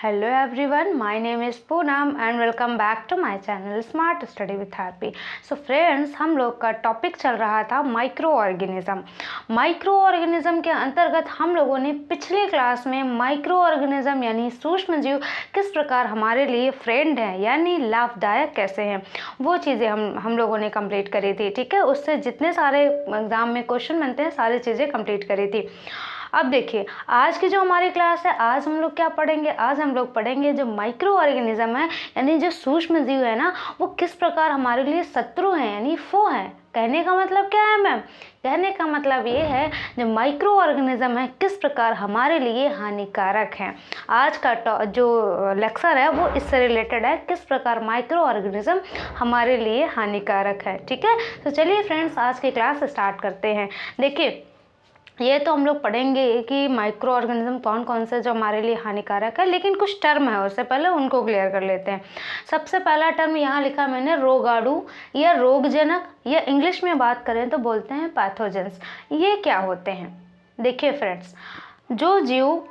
Hello everyone, my name is Poonam and welcome back to my channel Smart Study with Harpy. So friends, हम लोग का topic चल रहा था micro organism. Micro organism के अंतर्गत हम लोगों ने पिछली क्लास में माइक्रो ऑर्गेनिज्म यानी सूक्ष्म जीव किस प्रकार हमारे लिए फ्रेंड हैं यानी लाभदायक कैसे हैं वो चीज़ें हम लोगों ने कंप्लीट करी थी। ठीक है, उससे जितने सारे एग्जाम में क्वेश्चन बनते हैं सारी चीज़ें कंप्लीट करी थी। अब देखिए आज की जो हमारी क्लास है, आज हम लोग क्या पढ़ेंगे, आज हम लोग पढ़ेंगे जो माइक्रो ऑर्गेनिज्म है यानी जो सूक्ष्म जीव है ना, वो किस प्रकार हमारे लिए शत्रु हैं यानी फो हैं। कहने का मतलब क्या है मैम? कहने का मतलब ये है जो माइक्रो ऑर्गेनिज्म है किस प्रकार हमारे लिए हानिकारक हैं। आज का जो लेक्चर है वो इससे रिलेटेड है, किस प्रकार माइक्रो ऑर्गेनिज्म हमारे लिए हानिकारक है। ठीक है, तो चलिए फ्रेंड्स आज की क्लास स्टार्ट करते हैं। देखिए ये तो हम लोग पढ़ेंगे कि माइक्रो ऑर्गेनिज्म कौन कौन से जो हमारे लिए हानिकारक है, लेकिन कुछ टर्म है उससे पहले उनको क्लियर कर लेते हैं। सबसे पहला टर्म यहाँ लिखा मैंने रोगाणु या रोगजनक, या इंग्लिश में बात करें तो बोलते हैं पैथोजेंस। ये क्या होते हैं? देखिए फ्रेंड्स, जो जीव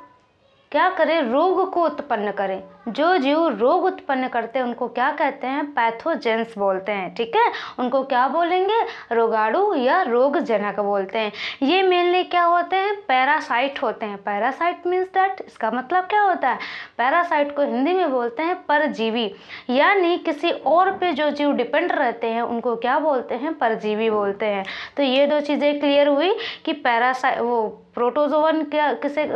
क्या करें, रोग को उत्पन्न करें, जो जीव रोग उत्पन्न करते हैं उनको क्या कहते हैं? पैथोजेंस बोलते हैं। ठीक है, उनको क्या बोलेंगे? रोगाणु या रोगजनक बोलते हैं। ये मेनली क्या होते हैं? पैरासाइट होते हैं। पैरासाइट मीन्स दैट, इसका मतलब क्या होता है? पैरासाइट को हिंदी में बोलते हैं परजीवी, यानी किसी और पे जो जीव डिपेंड रहते हैं उनको क्या बोलते हैं? परजीवी बोलते हैं। तो ये दो चीज़ें क्लियर हुई कि पैरासाइट वो प्रोटोजोवन क्या किसे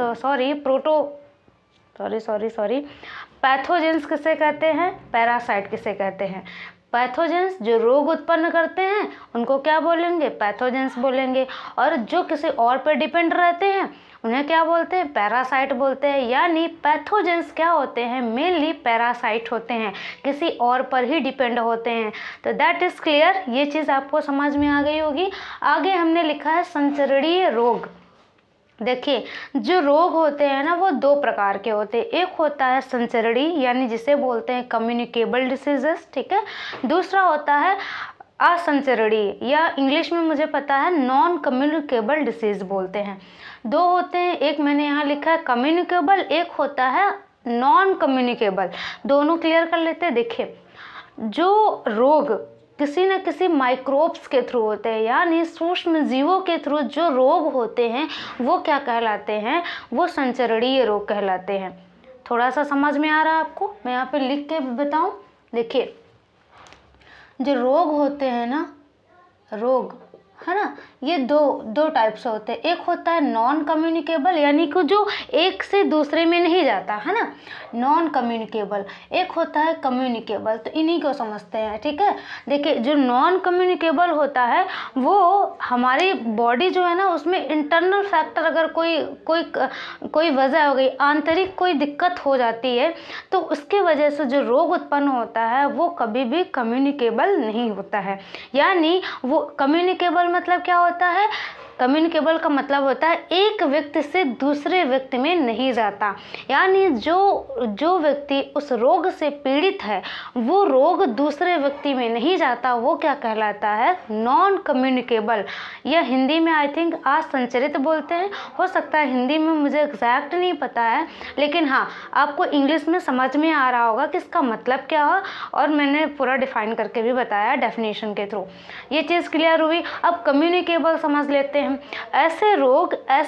पैथोजेंस किसे कहते हैं, पैरासाइट किसे कहते हैं? पैथोजेंस जो रोग उत्पन्न करते हैं उनको क्या बोलेंगे? पैथोजेंस बोलेंगे। और जो किसी और पर डिपेंड रहते हैं उन्हें क्या बोलते हैं? पैरासाइट बोलते हैं। यानी पैथोजेंस क्या होते हैं? मेनली पैरासाइट होते हैं, किसी और पर ही डिपेंड होते हैं। तो दैट इज़ क्लियर, ये चीज़ आपको समझ में आ गई होगी। आगे हमने लिखा है संचरणीय रोग। देखिए जो रोग होते हैं ना वो दो प्रकार के होते हैं। एक होता है संचरणीय यानी जिसे बोलते हैं कम्युनिकेबल डिसीजेस। ठीक है, दूसरा होता है असंचरणीय या इंग्लिश में मुझे पता है नॉन कम्युनिकेबल डिसीज बोलते हैं। दो होते हैं, एक मैंने यहाँ लिखा है कम्युनिकेबल, एक होता है नॉन कम्युनिकेबल। दोनों क्लियर कर लेते हैं। देखिए जो रोग किसी न किसी माइक्रोब्स के थ्रू होते हैं यानी सूक्ष्म जीवों के थ्रू जो रोग होते हैं वो क्या कहलाते हैं? वो संचरणीय रोग कहलाते हैं। थोड़ा सा समझ में आ रहा है आपको? मैं यहाँ पे लिख के बताऊँ। देखिए जो रोग होते हैं ना, रोग है ना, ये दो टाइप से होते हैं। एक होता है नॉन कम्युनिकेबल यानी कि जो एक से दूसरे में नहीं जाता है ना, नॉन कम्युनिकेबल। एक होता है कम्युनिकेबल, तो इन्हीं को समझते हैं। ठीक है, देखिए जो नॉन कम्युनिकेबल होता है वो हमारी बॉडी जो है ना उसमें इंटरनल फैक्टर अगर कोई वजह हो गई, आंतरिक कोई दिक्कत हो जाती है तो उसके वजह से जो रोग उत्पन्न होता है वो कभी भी कम्युनिकेबल नहीं होता है। यानी वो कम्युनिकेबल मतलब क्या होता है? कम्युनिकेबल का मतलब होता है एक व्यक्ति से दूसरे व्यक्ति में नहीं जाता। यानी जो व्यक्ति उस रोग से पीड़ित है वो रोग दूसरे व्यक्ति में नहीं जाता, वो क्या कहलाता है? Non communicable. या हिंदी में आई थिंक असंचरित बोलते हैं, हो सकता है हिंदी में मुझे एग्जैक्ट नहीं पता है, लेकिन हाँ आपको इंग्लिश में समझ में आ रहा होगा कि इसका मतलब क्या हो, और मैंने पूरा डिफाइन करके भी बताया डेफिनेशन के थ्रू। ये चीज़ क्लियर हुई। अब कम्युनिकेबल समझ लेते हैं। ऐसे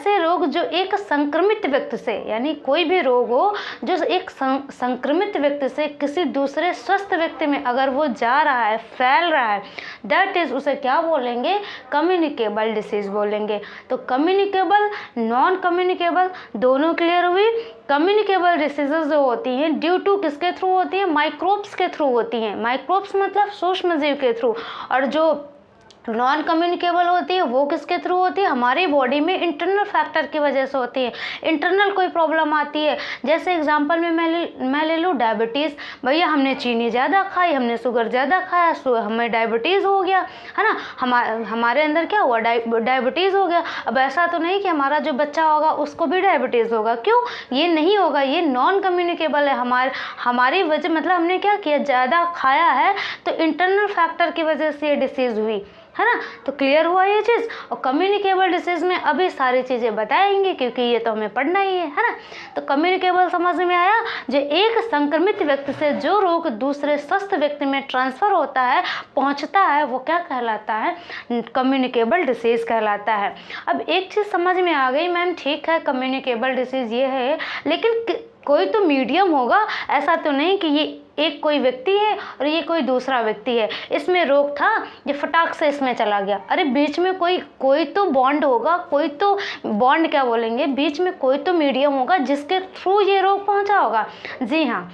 रोग जो एक संक्रमित व्यक्ति से, यानी कोई भी रोग हो जो एक संक्रमित व्यक्ति से किसी दूसरे स्वस्थ व्यक्ति में अगर वो जा रहा है, फैल रहा है, दैट इज उसे क्या बोलेंगे? कम्युनिकेबल डिसीज बोलेंगे। तो कम्युनिकेबल, नॉन कम्युनिकेबल दोनों क्लियर हुई। कम्युनिकेबल डिसीजेज जो होती हैं ड्यू टू किसके थ्रू होती हैं? माइक्रोब्स के थ्रू होती हैं। माइक्रोब्स मतलब सूक्ष्म जीव के थ्रू। और जो नॉन कम्युनिकेबल होती है वो किसके थ्रू होती है? हमारी बॉडी में इंटरनल फैक्टर की वजह से होती है। इंटरनल कोई प्रॉब्लम आती है, जैसे एग्जांपल में मैं ले लूँ डायबिटीज़। भैया हमने चीनी ज़्यादा खाई, हमने शुगर ज़्यादा खाया, हमें डायबिटीज़ हो गया है ना, हमारे अंदर क्या हुआ? डायबिटीज़ हो गया। अब ऐसा तो नहीं कि हमारा जो बच्चा होगा उसको भी डायबिटीज़ होगा, क्यों? ये नहीं होगा, ये नॉन कम्युनिकेबल है। हमारी वजह मतलब हमने क्या किया? ज़्यादा खाया है तो इंटरनल फैक्टर की वजह से ये डिसीज़ हुई। है ना। तो क्लियर हुआ ये चीज़। और कम्युनिकेबल डिसीज़ में अभी सारी चीज़ें बताएंगे क्योंकि ये तो हमें पढ़ना ही है ना। तो कम्युनिकेबल समझ में आया, जो एक संक्रमित व्यक्ति से जो रोग दूसरे स्वस्थ व्यक्ति में ट्रांसफ़र होता है, पहुंचता है, वो क्या कहलाता है, कम्युनिकेबल डिसीज़ कहलाता है। अब एक चीज़ समझ में आ गई मैम, ठीक है कम्युनिकेबल डिसीज़ ये है, लेकिन कोई तो मीडियम होगा, ऐसा तो नहीं कि ये एक कोई व्यक्ति है और ये कोई दूसरा व्यक्ति है, इसमें रोग था ये फटाक से इसमें चला गया। अरे बीच में कोई तो बॉन्ड होगा, कोई तो बॉन्ड क्या बोलेंगे, बीच में कोई तो मीडियम होगा जिसके थ्रू ये रोग पहुंचा होगा। जी हाँ,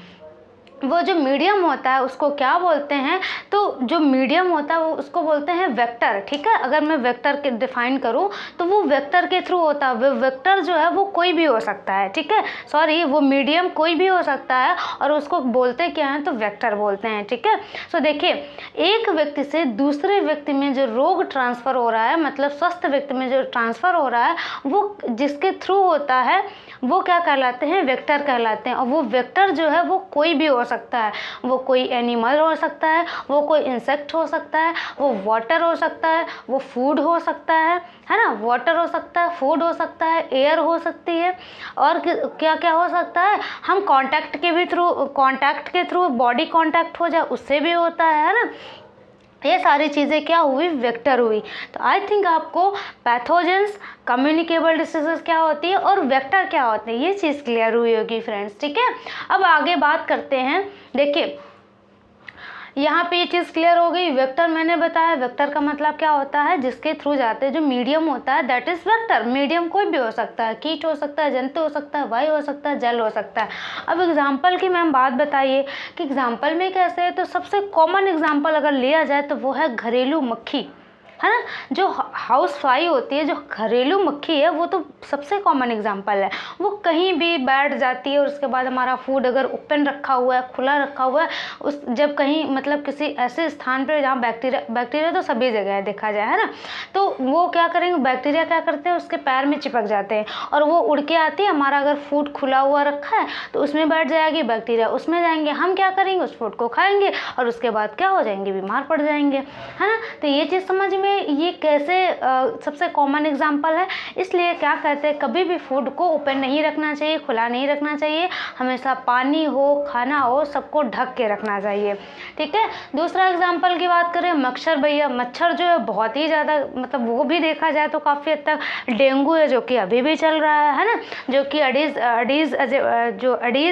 वो जो मीडियम होता है उसको क्या बोलते हैं, तो जो मीडियम होता है वो उसको बोलते हैं वेक्टर। ठीक है, अगर मैं वेक्टर के डिफाइन करूं तो वो वेक्टर के थ्रू होता है। वो वेक्टर जो है वो कोई भी हो सकता है, ठीक है, सॉरी, वो मीडियम कोई भी हो सकता है और उसको बोलते क्या हैं, तो वेक्टर बोलते हैं। ठीक है, सो देखिए, एक व्यक्ति से दूसरे व्यक्ति में जो रोग ट्रांसफ़र हो रहा है, मतलब स्वस्थ व्यक्ति में जो ट्रांसफ़र हो रहा है, वो जिसके थ्रू होता है वो क्या कहलाते हैं, वेक्टर कहलाते हैं। और वो वेक्टर जो है वो कोई भी हो सकता है, वो कोई एनिमल हो सकता है, वो कोई इंसेक्ट हो सकता है, वो वाटर हो सकता है, वो फूड हो सकता है ना, वाटर हो सकता है, फूड हो सकता है, एयर हो सकती है, और क्या क्या हो सकता है, हम कांटेक्ट के थ्रू बॉडी कांटेक्ट हो जाए उससे भी होता है ना। ये सारी चीज़ें क्या हुई, वेक्टर हुई। तो आई थिंक आपको पैथोजेंस, कम्युनिकेबल डिसीजेस क्या होती है और वेक्टर क्या होते हैं, ये चीज़ क्लियर हुई होगी फ्रेंड्स। ठीक है, अब आगे बात करते हैं। देखिए यहाँ पे ये चीज़ क्लियर हो गई। वेक्टर मैंने बताया, वेक्टर का मतलब क्या होता है, जिसके थ्रू जाते हैं, जो मीडियम होता है दैट इज़ वेक्टर। मीडियम कोई भी हो सकता है, कीट हो सकता है, जंतु हो सकता है, वायु हो सकता है, जल हो सकता है। अब एग्जाम्पल की मैम बात बताइए कि एग्जाम्पल में कैसे है, तो सबसे कॉमन एग्जाम्पल अगर लिया जाए तो वो है घरेलू मक्खी, है ना। जो हाउस फ्लाई होती है, जो घरेलू मक्खी है, वो तो सबसे कॉमन एग्जांपल है। वो कहीं भी बैठ जाती है और उसके बाद हमारा फूड अगर ओपन रखा हुआ है, खुला रखा हुआ है, उस जब कहीं मतलब किसी ऐसे स्थान पर जहाँ बैक्टीरिया तो सभी जगह है देखा जाए, है ना, तो वो क्या करेंगे, बैक्टीरिया क्या करते हैं, उसके पैर में चिपक जाते हैं और वो उड़ के आती है। हमारा अगर फूड खुला हुआ रखा है तो उसमें बैठ जाएगी बैक्टीरिया, उसमें जाएंगे, हम क्या करेंगे, उस फूड को खाएंगे और उसके बाद क्या हो जाएंगे, बीमार पड़ जाएंगे, है ना। तो ये चीज़ समझ में, ये कैसे सबसे कॉमन एग्जांपल है। इसलिए क्या कहते हैं, कभी भी फूड को ओपन नहीं रखना चाहिए, खुला नहीं रखना चाहिए, हमेशा पानी हो, खाना हो, सबको ढक के रखना चाहिए। ठीक है, दूसरा एग्जांपल की बात करें, मच्छर भैया, मच्छर जो है बहुत ही ज़्यादा, मतलब वो भी देखा जाए तो काफ़ी हद तक डेंगू है जो कि अभी भी चल रहा है ना, जो कि अडीज़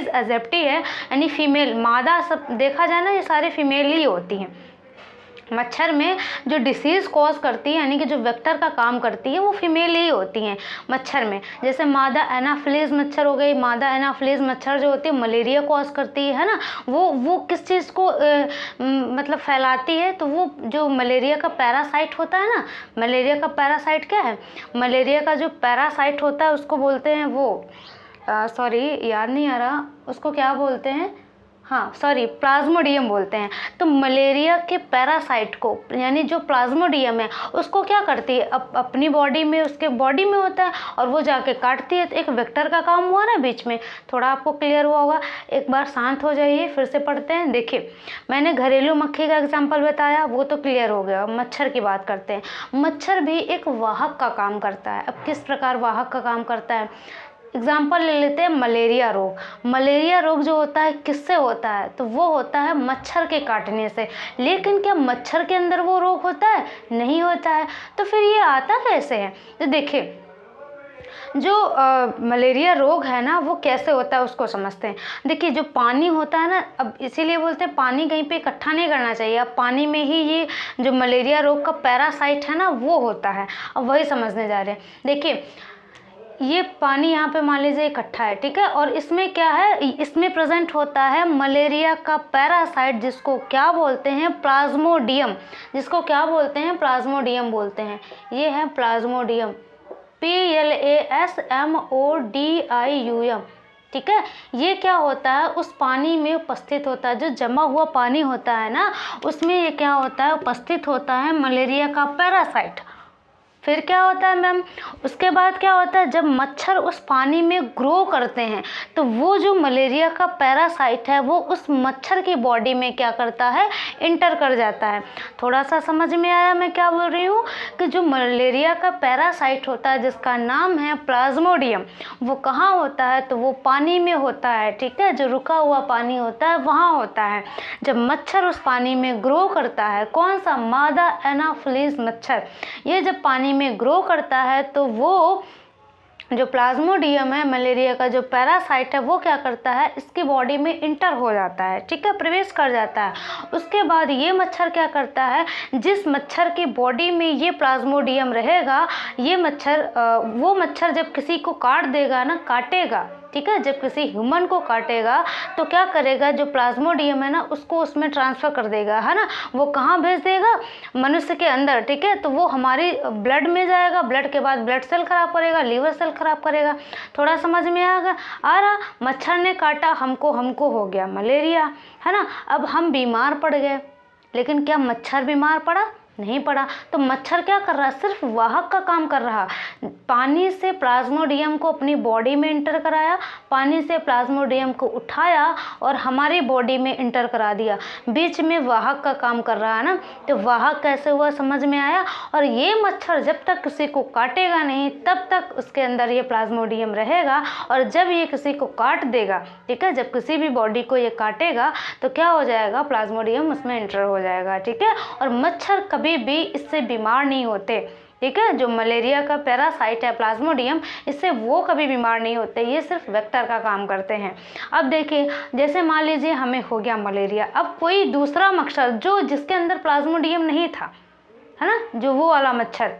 एजिप्टी है, यानी फीमेल, मादा सब देखा जाए ना, ये सारी फीमेल ही होती हैं। मच्छर में जो डिसीज़ कॉज करती है, यानी कि जो वेक्टर का काम करती है, वो फीमेल ही होती हैं मच्छर में। जैसे मादा एनाफिलीज मच्छर हो गई, मादा एनाफिलीज मच्छर जो होती है मलेरिया कॉज करती है ना, वो किस चीज़ को मतलब फैलाती है, तो वो जो मलेरिया का पैरासाइट होता है ना, मलेरिया का पैरासाइट क्या है, मलेरिया का जो पैरासाइट होता है उसको बोलते हैं वो सॉरी याद नहीं आ रहा, उसको क्या बोलते हैं, हाँ सॉरी, प्लाज्मोडियम बोलते हैं। तो मलेरिया के पैरासाइट को, यानी जो प्लाज्मोडियम है, उसको क्या करती है, अपनी बॉडी में, उसके बॉडी में होता है और वो जाके काटती है। तो एक वेक्टर का काम हुआ ना बीच में, थोड़ा आपको क्लियर हुआ होगा। एक बार शांत हो जाइए, फिर से पढ़ते हैं। देखिए, मैंने घरेलू मक्खी का एग्जाम्पल बताया, वो तो क्लियर हो गया। मच्छर की बात करते हैं। मच्छर भी एक वाहक का काम करता है। अब किस प्रकार वाहक का काम करता है, एग्जाम्पल ले लेते हैं मलेरिया रोग। मलेरिया रोग जो होता है किससे होता है, तो वो होता है मच्छर के काटने से। लेकिन क्या मच्छर के अंदर वो रोग होता है, नहीं होता है। तो फिर ये आता कैसे है, तो देखिए, जो मलेरिया रोग है ना, वो कैसे होता है उसको समझते हैं। देखिए, जो पानी होता है ना, अब इसीलिए बोलते हैं पानी कहीं पे इकट्ठा नहीं करना चाहिए। अब पानी में ही ये जो मलेरिया रोग का पैरासाइट है ना, वो होता है। अब वही समझने जा रहे हैं। देखिए, ये पानी यहाँ पे मान लीजिए इकट्ठा है, ठीक है, और इसमें क्या है, इसमें प्रेजेंट होता है मलेरिया का पैरासाइट, जिसको क्या बोलते हैं, प्लाज्मोडियम। जिसको क्या बोलते हैं, प्लाज्मोडियम बोलते हैं। ये है प्लाज्मोडियम, PLASMODIUM। ठीक है, ये क्या होता है, उस पानी में उपस्थित होता है। जो जमा हुआ पानी होता है ना, उसमें ये क्या होता है, उपस्थित होता है मलेरिया का पैरासाइट। फिर क्या होता है मैम, उसके बाद क्या होता है, जब मच्छर उस पानी में ग्रो करते हैं तो वो जो मलेरिया का पैरासाइट है वो उस मच्छर की बॉडी में क्या करता है, इंटर कर जाता है। थोड़ा सा समझ में आया मैं क्या बोल रही हूँ, कि जो मलेरिया का पैरासाइट होता है जिसका नाम है प्लाज्मोडियम, वो कहाँ होता है, तो वो पानी में होता है, ठीक है, जो रुका हुआ पानी होता है वहाँ होता है। जब मच्छर उस पानी में ग्रो करता है, कौन सा, मादा एनाफिलीज मच्छर, ये जब पानी में ग्रो करता है तो वो जो प्लाज्मोडियम है, मलेरिया का जो पैरासाइट है, वो क्या करता है, इसकी बॉडी में इंटर हो जाता है, ठीक है, प्रवेश कर जाता है। उसके बाद ये मच्छर क्या करता है, जिस मच्छर की बॉडी में ये प्लाज्मोडियम रहेगा, ये मच्छर वो मच्छर जब किसी को काट देगा ना, काटेगा, ठीक है, जब किसी ह्यूमन को काटेगा तो क्या करेगा, जो प्लाज्मोडियम है ना उसको उसमें ट्रांसफ़र कर देगा, है ना, वो कहाँ भेज देगा, मनुष्य के अंदर, ठीक है, तो वो हमारी ब्लड में जाएगा, ब्लड के बाद ब्लड सेल खराब करेगा, लीवर सेल खराब करेगा। थोड़ा समझ में आ रहा, मच्छर ने काटा हमको हो गया मलेरिया, है ना, अब हम बीमार पड़ गए, लेकिन क्या मच्छर बीमार पड़ा, नहीं पड़ा। तो मच्छर क्या कर रहा है, सिर्फ वाहक का काम कर रहा, पानी से प्लाज्मोडियम को अपनी बॉडी में इंटर कराया, पानी से प्लाज्मोडियम को उठाया और हमारी बॉडी में इंटर करा दिया, बीच में वाहक का काम कर रहा है ना। तो वाहक कैसे हुआ, समझ में आया। और ये मच्छर जब तक किसी को काटेगा नहीं तब तक उसके अंदर ये प्लाज्मोडियम रहेगा, और जब ये किसी को काट देगा, ठीक है, जब किसी भी बॉडी को ये काटेगा तो क्या हो जाएगा, प्लाज्मोडियम उसमें इंटर हो जाएगा, ठीक है। और मच्छर कभी भी इससे बीमार नहीं होते, ठीक है, जो मलेरिया का पैरासाइट है प्लाज्मोडियम, इससे वो कभी बीमार नहीं होते, ये सिर्फ वेक्टर का काम करते हैं। अब देखिए, जैसे मान लीजिए हमें हो गया मलेरिया, अब कोई दूसरा मच्छर जो जिसके अंदर प्लाज्मोडियम नहीं था, है ना, जो वो वाला मच्छर,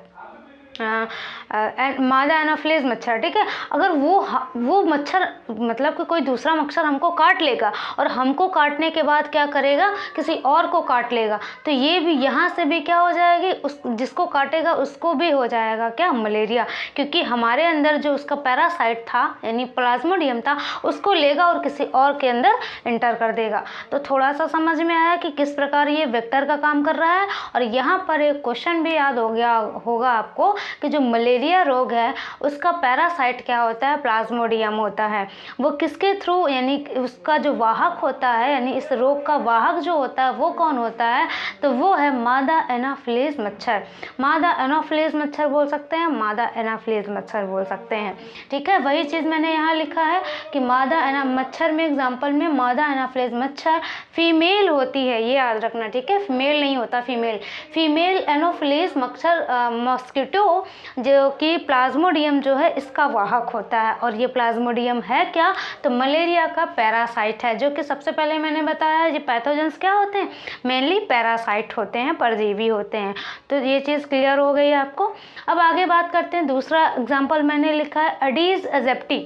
मादा एनाफिलीज मच्छर, ठीक है, अगर वो मच्छर मतलब कि कोई दूसरा मच्छर हमको काट लेगा और हमको काटने के बाद क्या करेगा, किसी और को काट लेगा, तो ये भी यहाँ से भी क्या हो जाएगी, उस जिसको काटेगा उसको भी हो जाएगा क्या, मलेरिया, क्योंकि हमारे अंदर जो उसका पैरासाइट था यानी प्लाज्मोडियम था उसको लेगा और किसी और के अंदर इंटर कर देगा। तो थोड़ा सा समझ में आया कि किस प्रकार ये वेक्टर का काम कर रहा है। और यहाँ पर एक क्वेश्चन भी याद हो गया होगा आपको कि जो मलेरिया रोग है उसका पैरासाइट क्या होता है, प्लाज्मोडियम होता है। वो किसके थ्रू, यानी उसका जो वाहक होता है, यानी इस रोग का वाहक जो होता है वो कौन होता है, तो वो है मादा एनाफिलीज मच्छर। मादा एनाफिलीज मच्छर बोल सकते हैं, मादा एनाफिलीज मच्छर बोल सकते हैं, ठीक है। वही चीज़ मैंने यहाँ लिखा है कि मादा मच्छर में एग्जाम्पल में मादा एनाफिलीज मच्छर फीमेल होती है, ये याद रखना, ठीक है, मेल नहीं होता, फीमेल एनाफिलीज मच्छर मॉस्किटो जो कि प्लाज्मोडियम जो है इसका वाहक होता है। और ये प्लाज्मोडियम है क्या, तो मलेरिया का पैरासाइट है, जो कि सबसे पहले मैंने बताया ये पैथोजेंस क्या होते हैं, मेनली पैरासाइट होते हैं, परजीवी होते हैं। तो ये चीज़ क्लियर हो गई आपको। अब आगे बात करते हैं, दूसरा एग्जाम्पल मैंने लिखा है एडीज एजिप्टी,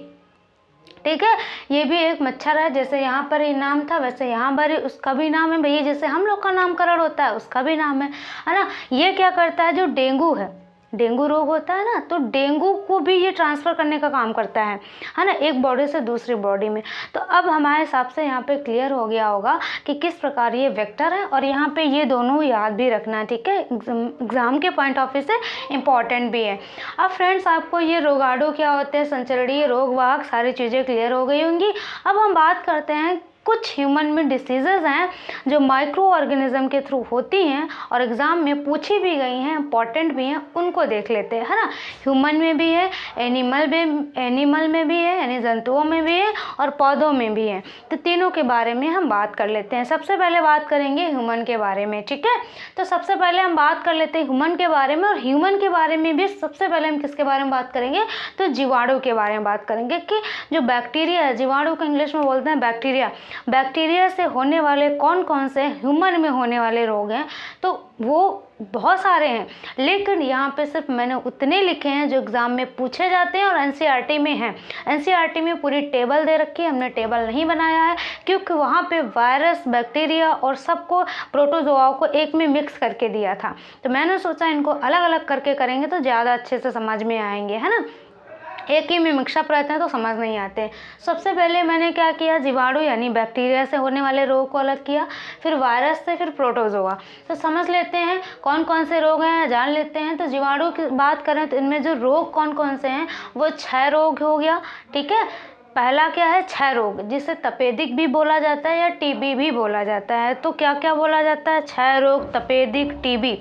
ठीक है, ये भी एक मच्छर है, जैसे यहाँ पर ही नाम था वैसे यहाँ पर उसका भी नाम है भैया, जैसे हम लोग का नामकरण होता है उसका भी नाम है ना। ये क्या करता है, जो डेंगू है, डेंगू रोग होता है ना, तो डेंगू को भी ये ट्रांसफ़र करने का काम करता है ना, एक बॉडी से दूसरी बॉडी में। तो अब हमारे हिसाब से यहाँ पे क्लियर हो गया होगा कि किस प्रकार ये वेक्टर है, और यहाँ पे ये दोनों याद भी रखना है, ठीक है, एग्ज़ाम के पॉइंट ऑफ व्यू से इम्पॉर्टेंट भी है। अब फ्रेंड्स आपको ये रोगाणु क्या होते हैं, संचरणीय रोगवाहक, सारी चीज़ें क्लियर हो गई होंगी। अब हम बात करते हैं कुछ ह्यूमन में डिसीज़ेज़ हैं जो माइक्रो ऑर्गेनिज्म के थ्रू होती हैं और एग्ज़ाम में पूछी भी गई हैं, इंपॉर्टेंट भी हैं, उनको देख लेते हैं, है ना। ह्यूमन में भी है, एनिमल में भी है, यानी जंतुओं में भी है, और पौधों में भी है। तो तीनों के बारे में हम बात कर लेते हैं। सबसे पहले बात करेंगे ह्यूमन के बारे में, ठीक है। तो सबसे पहले हम बात कर लेते हैं ह्यूमन के बारे में, और ह्यूमन के बारे में भी सबसे पहले हम किसके बारे में बात करेंगे, तो जीवाणु के बारे में बात करेंगे कि जो बैक्टीरिया है, जीवाणु को इंग्लिश में बोलते हैं बैक्टीरिया, बैक्टीरिया से होने वाले कौन कौन से ह्यूमन में होने वाले रोग हैं, तो वो बहुत सारे हैं, लेकिन यहाँ पे सिर्फ मैंने उतने लिखे हैं जो एग्ज़ाम में पूछे जाते हैं और एनसीईआरटी में हैं। एनसीईआरटी में पूरी टेबल दे रखी है, हमने टेबल नहीं बनाया है क्योंकि वहाँ पे वायरस, बैक्टीरिया और सबको, प्रोटोजोआओं को एक में मिक्स करके दिया था। तो मैंने सोचा इनको अलग अलग करके करेंगे तो ज़्यादा अच्छे से समझ में आएंगे, है ना। एक ही में मिक्सअप रहते हैं तो समझ नहीं आते। सबसे पहले मैंने क्या किया, जीवाणु यानी बैक्टीरिया से होने वाले रोग को अलग किया, फिर वायरस से, फिर प्रोटोजोआ। तो समझ लेते हैं कौन कौन से रोग हैं, जान लेते हैं। तो जीवाणु की बात करें तो इनमें जो रोग कौन कौन से हैं वो 6 रोग हो गया, ठीक है। पहला क्या है, क्षय रोग, जिसे तपेदिक भी बोला जाता है या टीबी भी बोला जाता है। तो क्या क्या बोला जाता है, क्षय रोग, तपेदिक, टीबी।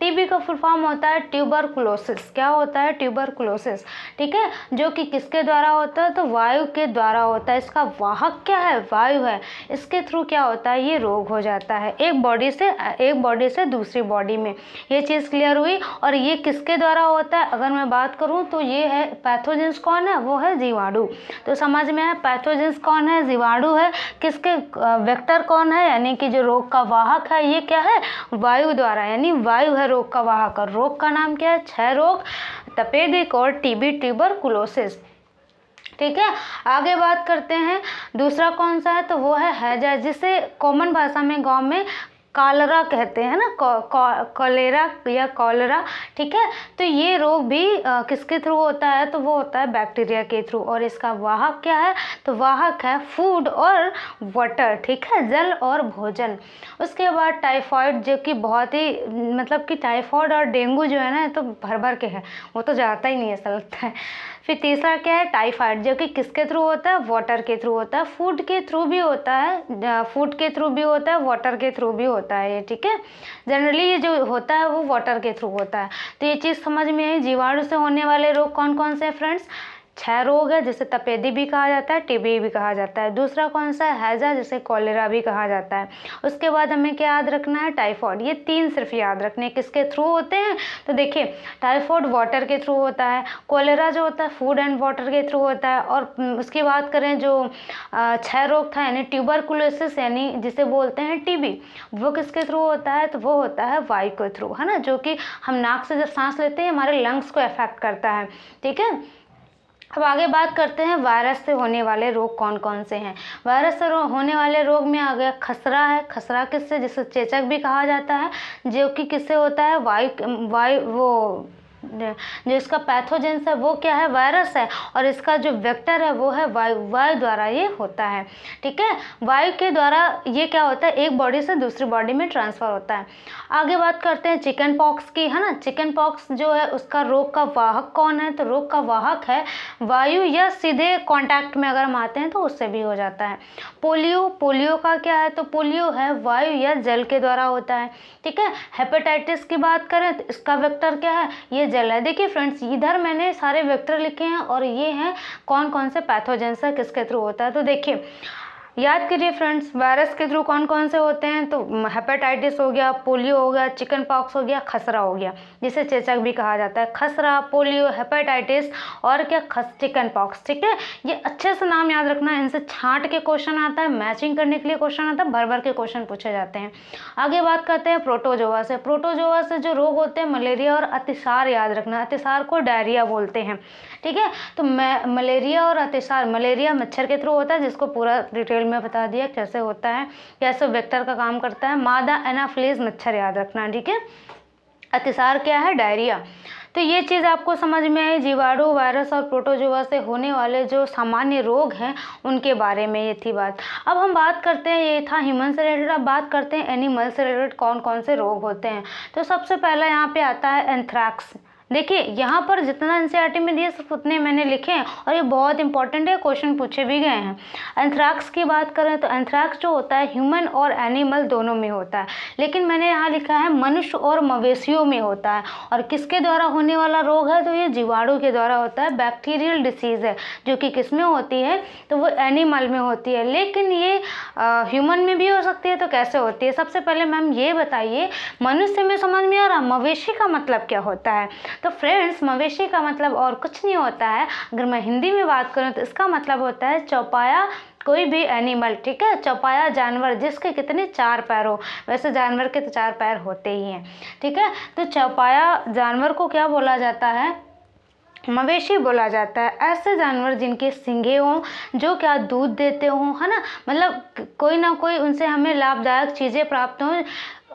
टीबी का फुल फॉर्म होता है ट्यूबरकुलोसिस। क्या होता है, ट्यूबरकुलोसिस, ठीक है। जो कि किसके द्वारा होता है, तो वायु के द्वारा होता है। इसका वाहक क्या है, वायु है। इसके थ्रू क्या होता है, ये रोग हो जाता है एक बॉडी से दूसरी बॉडी में। ये चीज़ क्लियर हुई। और ये किसके द्वारा होता है, अगर मैं बात करूँ तो ये है पैथोजेंस कौन है, वो है जीवाणु। तो समझ में है पैथोजेंस कौन है, जीवाणु है। किसके वेक्टर कौन है, यानी कि जो रोग का वाहक है ये क्या है, वायु द्वारा, यानी वायु है रोग का वाहक। और रोग का नाम क्या है, क्षय रोग, तपेदिक और टीबी, ट्यूबरकुलोसिस, ठीक है। आगे बात करते हैं दूसरा कौन सा है, तो वो है हैजा, जिसे कॉमन भाषा में गांव में कॉलरा कहते हैं ना, कॉलेरा या कॉलरा, ठीक है। तो ये रोग भी किसके थ्रू होता है, तो वो होता है बैक्टीरिया के थ्रू। और इसका वाहक क्या है, तो वाहक है फूड और वाटर, ठीक है, जल और भोजन। उसके बाद टाइफाइड, जो कि बहुत ही मतलब कि टाइफाइड और डेंगू जो है ना तो भर भर के है, वो तो जाता ही नहीं ऐसा लगता है। फिर तीसरा क्या है, टाइफाइड, जो कि किसके थ्रू होता है, वाटर के थ्रू होता है। फूड के थ्रू भी होता है, फूड के थ्रू भी होता है, वाटर के थ्रू भी होता है ये, ठीक है। जनरली ये जो होता है वो वाटर के थ्रू होता है। तो ये चीज़ समझ में आई। जीवाणु से होने वाले रोग कौन कौन से हैं फ्रेंड्स, 6 रोग है, जिसे तपेदी भी कहा जाता है, टीबी भी कहा जाता है। दूसरा कौन सा है, हैजा, जिसे कॉलेरा भी कहा जाता है। उसके बाद हमें क्या याद रखना है, टाइफाइड। ये 3 सिर्फ याद रखने, किसके थ्रू होते हैं, तो देखिए टाइफाइड वाटर के थ्रू होता है, कॉलेरा जो होता है फूड एंड वाटर के थ्रू होता है। और उसकी बात करें जो 6 रोग था, यानी ट्यूबरकुलोसिस यानी जिसे बोलते हैं टीबी, वो किसके थ्रू होता है, तो वो होता है वायु के थ्रू, है ना, जो कि हम नाक से जब सांस लेते हैं हमारे लंग्स को अफेक्ट करता है, ठीक है। अब आगे बात करते हैं वायरस से होने वाले रोग कौन कौन से हैं। वायरस से होने वाले रोग में आ गया खसरा है। खसरा किससे, जिसे चेचक भी कहा जाता है, जो कि किससे होता है, वायु वो जो इसका पैथोजेंस है वो क्या है, वायरस है। और इसका जो वेक्टर है वो है वायु द्वारा ये होता है, ठीक है। वायु के द्वारा ये क्या होता है, एक बॉडी से दूसरी बॉडी में ट्रांसफ़र होता है। आगे बात करते हैं चिकन पॉक्स की, है ना। चिकन पॉक्स जो है उसका रोग का वाहक कौन है, तो रोग का वाहक है वायु, या सीधे कांटेक्ट में अगर हम आते हैं तो उससे भी हो जाता है। पोलियो का क्या है, तो पोलियो है वायु या जल के द्वारा होता है, ठीक है। हेपेटाइटिस की बात करें तो इसका वेक्टर क्या है, ये जल है। देखिए फ्रेंड्स, इधर मैंने सारे वेक्टर लिखे हैं और ये हैं कौन कौन से पैथोजेंस है, किसके थ्रू होता है। तो देखिए याद करिए फ्रेंड्स, वायरस के थ्रू कौन कौन से होते हैं, तो हेपेटाइटिस हो गया, पोलियो हो गया, चिकन पॉक्स हो गया, खसरा हो गया, जिसे चेचक भी कहा जाता है। खसरा, पोलियो, हेपेटाइटिस और क्या, चिकन पॉक्स, ठीक है। ये अच्छे से नाम याद रखना, इनसे छांट के क्वेश्चन आता है, मैचिंग करने के लिए क्वेश्चन आता है, भर भर के क्वेश्चन पूछे जाते हैं। आगे बात करते हैं प्रोटोजोआ से। प्रोटोजोआ से जो रोग होते हैं मलेरिया और अतिसार याद रखना, अतिसार को डायरिया बोलते हैं, ठीक है। तो मलेरिया और अतिसार, मलेरिया मच्छर के थ्रू होता है, जिसको पूरा डिटेल में बता दिया कैसे होता है, कैसे वेक्टर का काम करता है। मादा एनाफिलीज मच्छर याद रखना, ठीक है। अतिसार क्या है, डायरिया। तो ये चीज़ आपको समझ में आई, जीवाणु, वायरस और प्रोटोजोआ से होने वाले जो सामान्य रोग हैं उनके बारे में ये थी बात। अब हम बात करते हैं, ये था ह्यूमन से रिलेटेड। अब बात करते हैं एनिमल से रिलेटेड कौन कौन से रोग होते हैं। तो सबसे पहला यहाँ पे आता है एंथ्रैक्स। देखिए यहाँ पर जितना एनसीईआरटी में दिए सिर्फ उतने मैंने लिखे हैं और ये बहुत इंपॉर्टेंट है, क्वेश्चन पूछे भी गए हैं। एंथ्रैक्स की बात करें तो एंथ्रैक्स जो होता है ह्यूमन और एनिमल दोनों में होता है, लेकिन मैंने यहाँ लिखा है मनुष्य और मवेशियों में होता है। और किसके द्वारा होने वाला रोग है, तो ये जीवाणु के द्वारा होता है। बैक्टीरियल डिसीज़ है जो कि किस में होती है, तो वो एनिमल में होती है, लेकिन ये ह्यूमन में भी हो सकती है। तो कैसे होती है, सबसे पहले मैम ये बताइए, मनुष्य में समझ में आ रहा, मवेशी का मतलब क्या होता है। तो फ्रेंड्स, मवेशी का मतलब और कुछ नहीं होता है। अगर मैं हिंदी में बात करूं तो इसका मतलब होता है चौपाया कोई भी एनिमल, ठीक है। चौपाया जानवर जिसके कितने 4 पैर हो, वैसे जानवर के तो 4 पैर होते ही हैं, ठीक है। तो चौपाया जानवर को क्या बोला जाता है, मवेशी बोला जाता है। ऐसे जानवर जिनके सींगे हों, जो क्या दूध देते हों, है ना, मतलब कोई ना कोई उनसे हमें लाभदायक चीज़ें प्राप्त हों,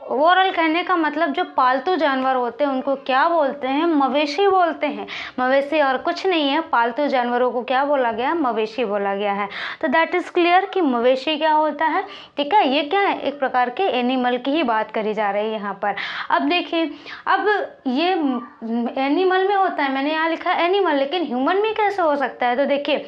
ओवरऑल कहने का मतलब जो पालतू जानवर होते हैं उनको क्या बोलते हैं, मवेशी बोलते हैं। मवेशी और कुछ नहीं है, पालतू जानवरों को क्या बोला गया, मवेशी बोला गया है। तो दैट इज़ क्लियर कि मवेशी क्या होता है, ठीक है। ये क्या है, एक प्रकार के एनिमल की ही बात करी जा रही है यहाँ पर। अब देखिए, अब ये एनिमल में होता है, मैंने यहाँ लिखा एनिमल, लेकिन ह्यूमन में कैसे हो सकता है। तो देखिए,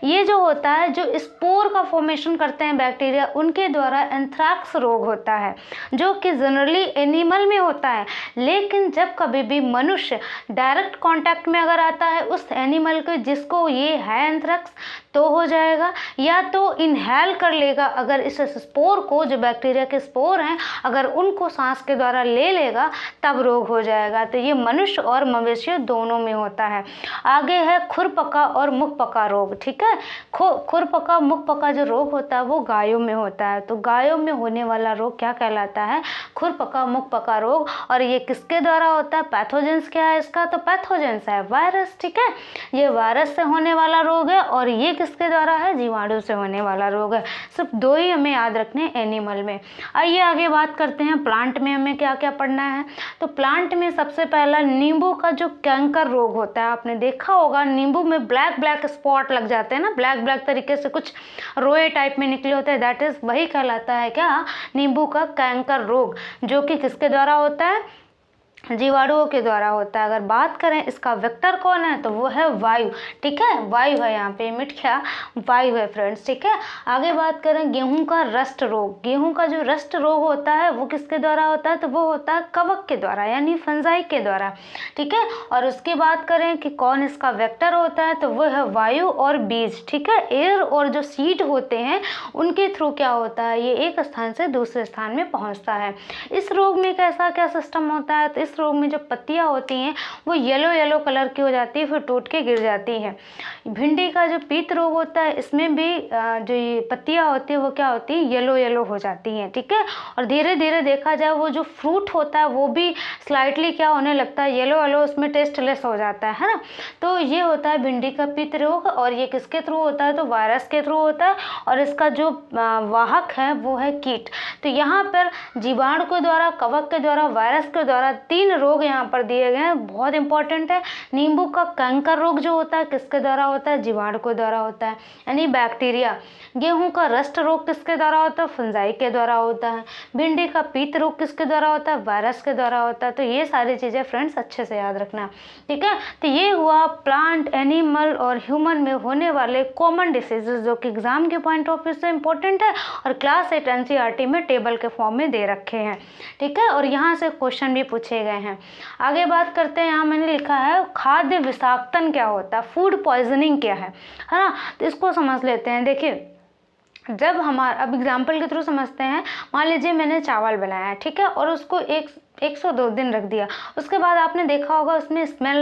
ये जो होता है, जो स्पोर का फॉर्मेशन करते हैं बैक्टीरिया, उनके द्वारा एंथ्रैक्स रोग होता है, जो कि जनरली एनिमल में होता है। लेकिन जब कभी भी मनुष्य डायरेक्ट कांटेक्ट में अगर आता है उस एनिमल के जिसको ये है एंथ्रैक्स, तो हो जाएगा, या तो इनहेल कर लेगा अगर इस स्पोर को, जो बैक्टीरिया के स्पोर हैं, अगर उनको सांस के द्वारा ले लेगा तब रोग हो जाएगा। तो ये मनुष्य और मवेशी दोनों में होता है। आगे है खुरपका और मुखपका रोग, ठीक है। खुरपका मुखपका जो रोग होता है वो गायों में होता है। तो गायों में होने वाला रोग क्या कहलाता है, खुरपका मुखपका रोग। और ये किसके द्वारा होता है, पैथोजेंस क्या है इसका, तो पैथोजेंस है वायरस, ठीक है। ये वायरस से होने वाला रोग है और ये किसके द्वारा है, जीवाणु से होने वाला रोग है। सिर्फ दो ही हमें याद रखने एनिमल में। आइए आगे बात करते हैं प्लांट में हमें क्या क्या पढ़ना है। तो प्लांट में सबसे पहला नींबू का जो कैंकर रोग होता है, आपने देखा होगा नींबू में ब्लैक ब्लैक स्पॉट लग जाते हैं ना, ब्लैक ब्लैक तरीके से कुछ रोए टाइप में निकले होते हैं, दैट इज वही कहलाता है क्या, नींबू का कैंकर रोग, जो कि किसके द्वारा होता है, जीवाणुओं के द्वारा होता है। अगर बात करें इसका वेक्टर कौन है, तो वो है वायु, ठीक है। वायु है, यहाँ पे मिट गया, वायु है फ्रेंड्स, ठीक है। आगे बात करें गेहूं का रस्ट रोग। गेहूं का जो रस्ट रोग होता है वो किसके द्वारा होता है, तो वो होता है कवक के द्वारा, यानी फंजाई के द्वारा, ठीक है। और उसकी बात करें कि कौन इसका वेक्टर होता है, तो वो है वायु और बीज, ठीक है। एयर और जो सीड होते हैं उनके थ्रू क्या होता है, ये एक स्थान से दूसरे स्थान में पहुँचता है। इस रोग में कैसा क्या सिस्टम होता है, तो इस रोग में जो पत्तियां होती हैं वो येलो येलो कलर की हो जाती है, फिर टूट के गिर जाती हैं। भिंडी का जो पीत रोग होता है, इसमें भी जो ये पत्तियां होती है वो क्या होती है, येलो येलो हो जाती हैं, ठीक है। और धीरे धीरे देखा जाए वो जो फ्रूट होता है वो भी स्लाइटली क्या होने लगता है, येलो येलो, उसमें टेस्टलेस हो जाता है ना। तो ये होता है भिंडी का पीत रोग, और ये किसके थ्रू होता है, तो वायरस के थ्रू होता है। और इसका जो वाहक है वो है कीट। तो यहाँ पर जीवाणु के द्वारा, कवक के द्वारा, वायरस के द्वारा 3 रोग यहाँ पर दिए गए हैं, बहुत इंपॉर्टेंट है। नींबू का कैंकर रोग जो होता है किसके द्वारा होता है, जीवाणु के द्वारा होता है, यानी बैक्टीरिया। गेहूं का रस्ट रोग किसके द्वारा होता है, फंजाई के द्वारा होता है। भिंडी का पीत रोग किसके द्वारा होता है, वायरस के द्वारा होता है। तो ये सारी चीज़ें फ्रेंड्स अच्छे से याद रखना, ठीक है। तो ये हुआ प्लांट, एनिमल और ह्यूमन में होने वाले कॉमन डिसीजेज, जो कि एग्जाम के पॉइंट ऑफ व्यू से इंपॉर्टेंट है और क्लास 8 NCERT में टेबल के फॉर्म में दे रखे हैं, ठीक है। और यहाँ से क्वेश्चन भी पूछे गए हैं। आगे बात करते हैं, यहाँ मैंने लिखा है खाद्य विषाक्तन क्या होता है, फूड पॉइजनिंग क्या है ना। तो इसको समझ लेते हैं। देखिए, जब हमारा, अब एग्जाम्पल के थ्रू समझते हैं। मान लीजिए मैंने चावल बनाया है, ठीक है, और उसको 102 दिन रख दिया। उसके बाद आपने देखा होगा उसमें स्मेल,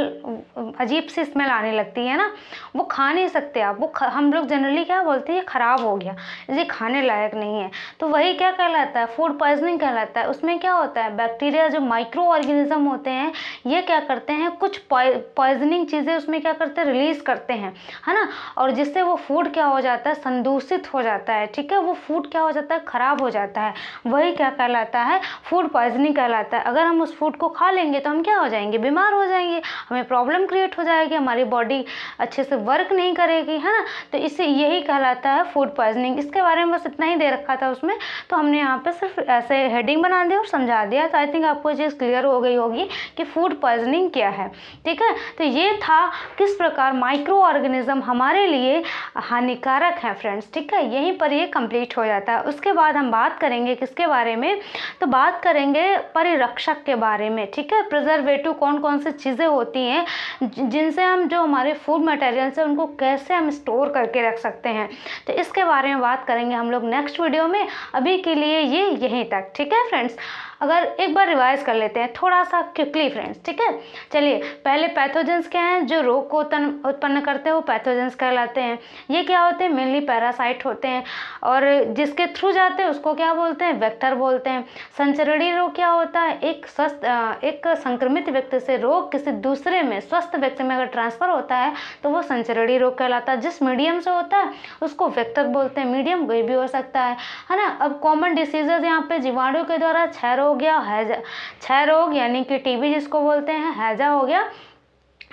अजीब सी स्मेल आने लगती है ना, वो खा नहीं सकते आप। वो हम लोग जनरली क्या बोलते हैं, ये ख़राब हो गया, ये खाने लायक नहीं है। तो वही क्या कहलाता है, फूड पॉइजनिंग कहलाता है। उसमें क्या होता है, बैक्टीरिया जो माइक्रो ऑर्गेनिज्म होते हैं ये क्या करते हैं, कुछ पॉइजनिंग चीज़ें उसमें क्या करते हैं, रिलीज़ करते हैं, है ना। और जिससे वो फूड क्या हो जाता है, संदूषित हो जाता है, ठीक है। वो फूड क्या हो जाता है, ख़राब हो जाता है। वही क्या कहलाता है, फूड पॉइजनिंग कहलाता है। अगर हम उस फूड को खा लेंगे तो हम क्या हो जाएंगे, बीमार हो जाएंगे, हमें प्रॉब्लम क्रिएट हो जाएगी, हमारी बॉडी अच्छे से वर्क नहीं करेगी, है ना। तो इससे यही कहलाता है फूड पॉइजनिंग। इसके बारे में बस इतना ही दे रखा था उसमें, तो हमने यहाँ पे सिर्फ ऐसे हेडिंग बना दिया और समझा दिया। तो आई थिंक आपको ये चीज़ क्लियर हो गई होगी कि फूड पॉइजनिंग क्या है, ठीक है। तो ये था किस प्रकार माइक्रो ऑर्गेनिज्म हमारे लिए हानिकारक है फ्रेंड्स, ठीक है। यहीं पर ये कंप्लीट हो जाता है। उसके बाद हम बात करेंगे किसके बारे में, तो बात करेंगे परिरक्षक के बारे में, ठीक है। प्रिजर्वेटिव कौन कौन सी चीज़ें होती हैं जिनसे हम जो हमारे फूड मटेरियल्स हैं उनको कैसे हम स्टोर करके रख सकते हैं, तो इसके बारे में बात करेंगे हम लोग नेक्स्ट वीडियो में। अभी के लिए ये यहीं तक, ठीक है फ्रेंड्स। अगर एक बार रिवाइज कर लेते हैं थोड़ा सा क्विकली फ्रेंड्स, ठीक है। चलिए, पहले पैथोजेंस क्या हैं, जो रोग को उत्पन्न करते हैं वो पैथोजेंस कहलाते हैं। ये क्या होते हैं, मेनली पैरासाइट होते हैं, और जिसके थ्रू जाते हैं उसको क्या बोलते हैं, वेक्टर बोलते हैं। संचरणीय रोग क्या होता है, एक संक्रमित व्यक्ति से रोग किसी दूसरे में, स्वस्थ व्यक्ति में अगर ट्रांसफर होता है तो वो संचरणीय रोग कहलाता है। जिस मीडियम से होता है उसको वेक्टर बोलते हैं, मीडियम कोई भी हो सकता है ना। अब कॉमन डिसीजेज यहाँ पे जीवाणु के द्वारा 6 रोग हो गया, हैजा, क्षय रोग यानी कि टीबी जिसको बोलते हैं, हैजा हो गया,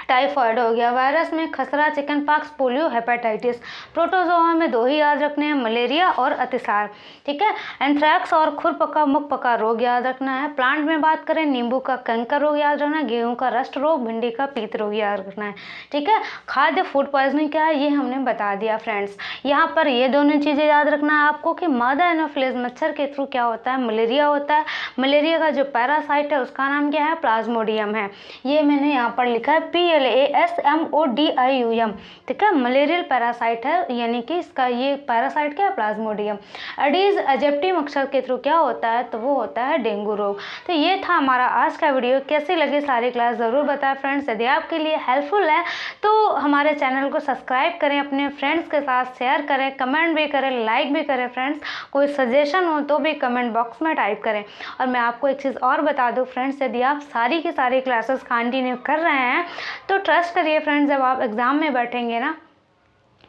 टाइफाइड हो गया। वायरस में खसरा, chicken pox, polio, hepatitis. Protozoa में 2 ही याद रखने हैं, मलेरिया और अतिसार। ठीक है। एंथ्रैक्स और खुरपका मुखपका रोग याद रखना है। प्लांट में बात करें, नींबू का कैंकर रोग याद रखना है, गेहूं का रस्ट रोग, भिंडी का पीत रोग याद रखना है। ठीक है। खाद्य फूड पॉइजनिंग क्या है ये हमने बता दिया फ्रेंड्स। यहाँ पर ये दोनों चीज़ें याद रखना है आपको कि मादा एनोफिलीज मच्छर के थ्रू क्या होता है, मलेरिया होता है। मलेरिया का जो पैरासाइट है उसका नाम क्या है, प्लाज्मोडियम है। ये मैंने यहाँ पर लिखा है PLASMODIUM। ठीक है। मलेरियल पैरासाइट है, यानी कि इसका ये पैरासाइट क्या है, प्लाज्मोडियम। एडीज एजिप्टी मच्छर के थ्रू क्या होता है, तो वो होता है डेंगू रोग। तो ये था हमारा आज का वीडियो। कैसी लगी सारी क्लास ज़रूर बताएं फ्रेंड्स। यदि आपके लिए हेल्पफुल है तो हमारे चैनल को सब्सक्राइब करें, अपने फ्रेंड्स के साथ शेयर करें, कमेंट भी करें, लाइक भी करें फ्रेंड्स। कोई सजेशन हो तो भी कमेंट बॉक्स में टाइप करें। और मैं आपको एक चीज़ और बता दूं फ्रेंड्स, यदि आप सारी की सारी क्लासेस कंटिन्यू कर रहे हैं तो ट्रस्ट करिए फ्रेंड्स, जब आप एग्ज़ाम में बैठेंगे ना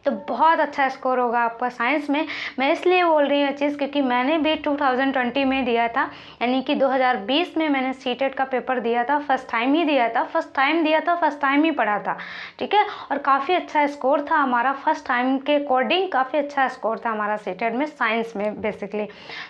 तो बहुत अच्छा स्कोर होगा आपका साइंस में। मैं इसलिए बोल रही हूँ ये चीज़ क्योंकि मैंने भी 2020 में दिया था, यानी कि 2020 में मैंने सीटेट का पेपर दिया था। फर्स्ट टाइम ही दिया था, फर्स्ट टाइम ही पढ़ा था। ठीक है। और काफ़ी अच्छा स्कोर था हमारा, फर्स्ट टाइम के अकॉर्डिंग काफ़ी अच्छा स्कोर था हमारा सीटेट में, साइंस में बेसिकली।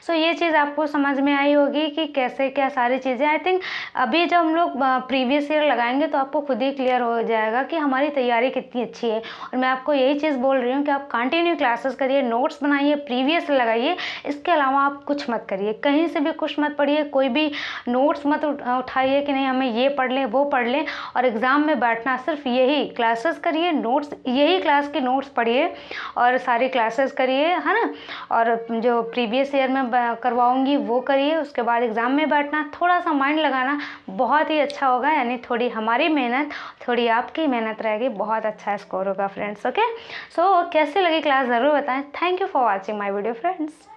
सो ये चीज़ आपको समझ में आई होगी कि कैसे क्या सारी चीज़ें। आई थिंक अभी जब हम लोग प्रीवियस ईयर लगाएंगे तो आपको खुद ही क्लियर हो जाएगा कि हमारी तैयारी कितनी अच्छी है। और मैं आपको यही चीज़ बोल रही हूँ कि आप कंटिन्यू क्लासेस करिए, नोट्स बनाइए, प्रीवियस लगाइए। इसके अलावा आप कुछ मत करिए, कहीं से भी कुछ मत पढ़िए, कोई भी नोट्स मत उठाइए कि नहीं हमें ये पढ़ लें वो पढ़ लें। और एग्ज़ाम में बैठना सिर्फ यही क्लासेस करिए, नोट्स यही क्लास के नोट्स पढ़िए और सारी क्लासेस करिए, है ना। और जो प्रीवियस ईयर में करवाऊँगी वो करिए। उसके बाद एग्ज़ाम में बैठना, थोड़ा सा माइंड लगाना बहुत ही अच्छा होगा। यानी थोड़ी हमारी मेहनत, थोड़ी आपकी मेहनत रहेगी, बहुत अच्छा स्कोर होगा फ्रेंड्स। ओके। सो कैसी लगी क्लास ज़रूर बताएं। Thank you for watching my video friends.